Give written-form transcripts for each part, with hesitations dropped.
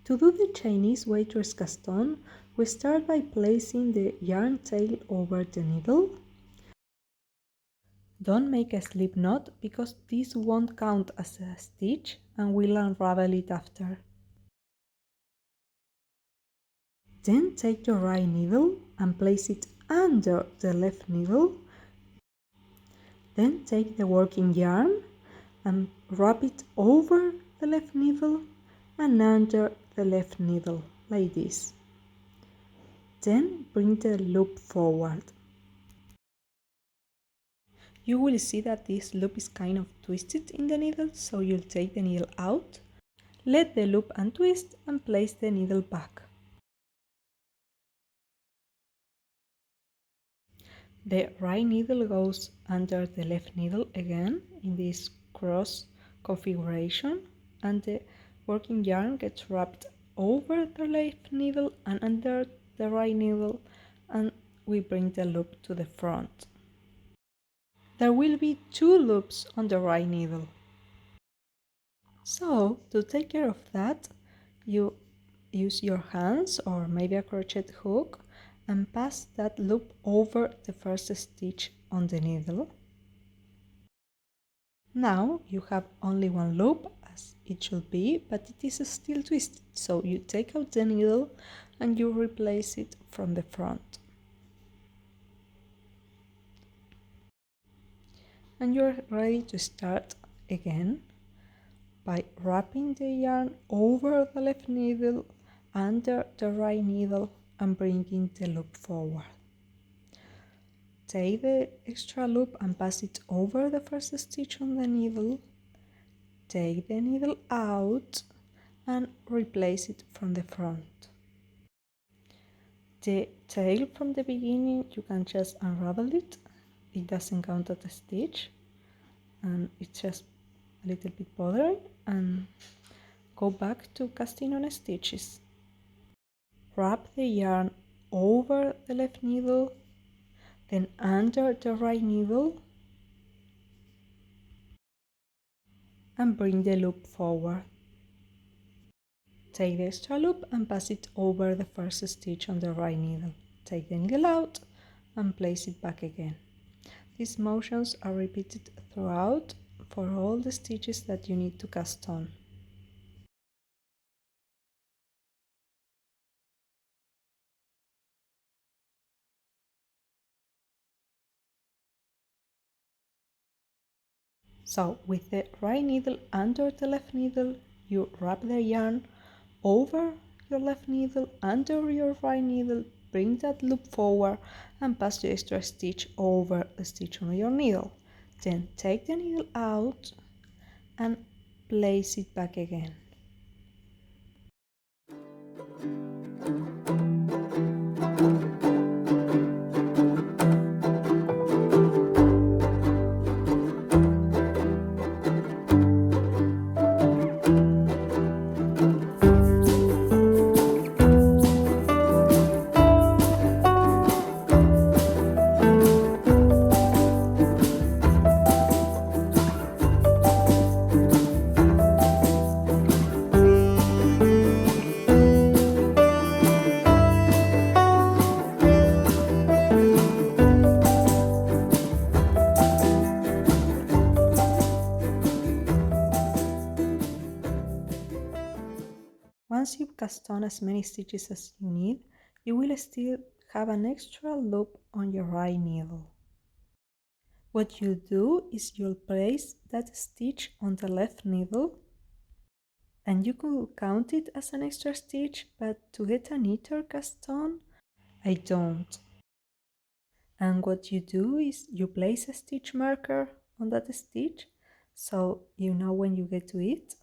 To do the Chinese waitress cast on, we start by placing the yarn tail over the needle. Don't make a slip knot because this won't count as a stitch and we'll unravel it after. Then take the right needle and place it under the left needle. Then take the working yarn and wrap it over the left needle and under the left needle, like this. Then bring the loop forward. You will see that this loop is kind of twisted in the needle, so you'll take the needle out, let the loop untwist and place the needle back. The right needle goes under the left needle again in this cross configuration, and the working yarn gets wrapped over the left needle and under the right needle, and we bring the loop to the front. There will be 2 loops on the right needle. So, to take care of that, you use your hands or maybe a crochet hook and pass that loop over the first stitch on the needle. Now you have only 1 loop as it should be, but it is still twisted, so you take out the needle and you replace it from the front. And you're ready to start again by wrapping the yarn over the left needle, under the right needle and bringing the loop forward. Take the extra loop and pass it over the first stitch on the needle. Take the needle out and replace it from the front. The tail from the beginning, you can just unravel it. It doesn't count as a stitch and it's just a little bit bothering, and go back to casting on stitches. Wrap the yarn over the left needle, then under the right needle and bring the loop forward. Take the extra loop and pass it over the first stitch on the right needle. Take the needle out and place it back again. These motions are repeated throughout for all the stitches that you need to cast on. So with the right needle under the left needle, you wrap the yarn over your left needle, under your right needle, bring that loop forward and pass the extra stitch over the stitch on your needle. Then take the needle out and place it back again. Once you've cast on as many stitches as you need, you will still have an extra loop on your right needle. What you'll do is you'll place that stitch on the left needle, and you could count it as an extra stitch, but to get a neater cast on, I don't. And what you do is you place a stitch marker on that stitch, so you know when you get to it.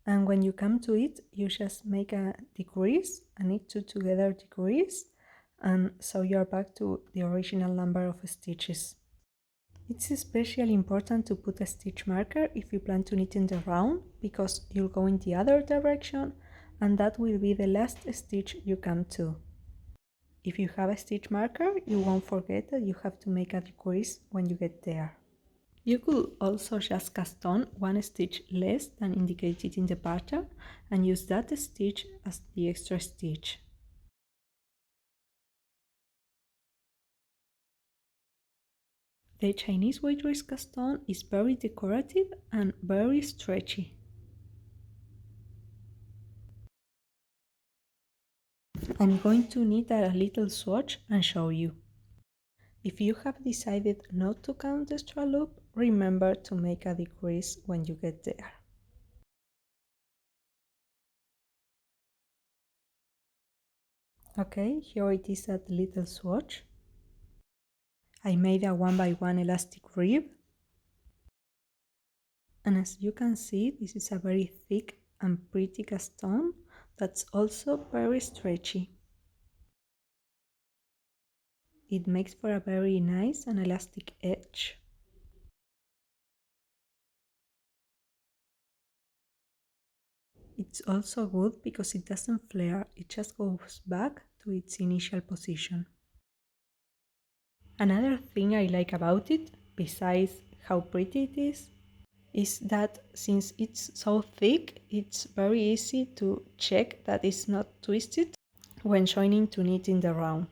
And when you come to it, you just make a decrease, a knit 2 together decrease, and so you're back to the original number of stitches. It's especially important to put a stitch marker if you plan to knit in the round, because you'll go in the other direction and that will be the last stitch you come to. If you have a stitch marker, you won't forget that you have to make a decrease when you get there. You could also just cast on one stitch less than indicated in the pattern and use that stitch as the extra stitch. The Chinese white rice cast on is very decorative and very stretchy. I'm going to knit a little swatch and show you. If you have decided not to count the extra loop, remember to make a decrease when you get there. Okay, here it is that little swatch. I made a 1x1 elastic rib. And as you can see, this is a very thick and pretty cast on that's also very stretchy. It makes for a very nice and elastic edge. It's also good because it doesn't flare, it just goes back to its initial position. Another thing I like about it, besides how pretty it is that since it's so thick, it's very easy to check that it's not twisted when joining to knit in the round.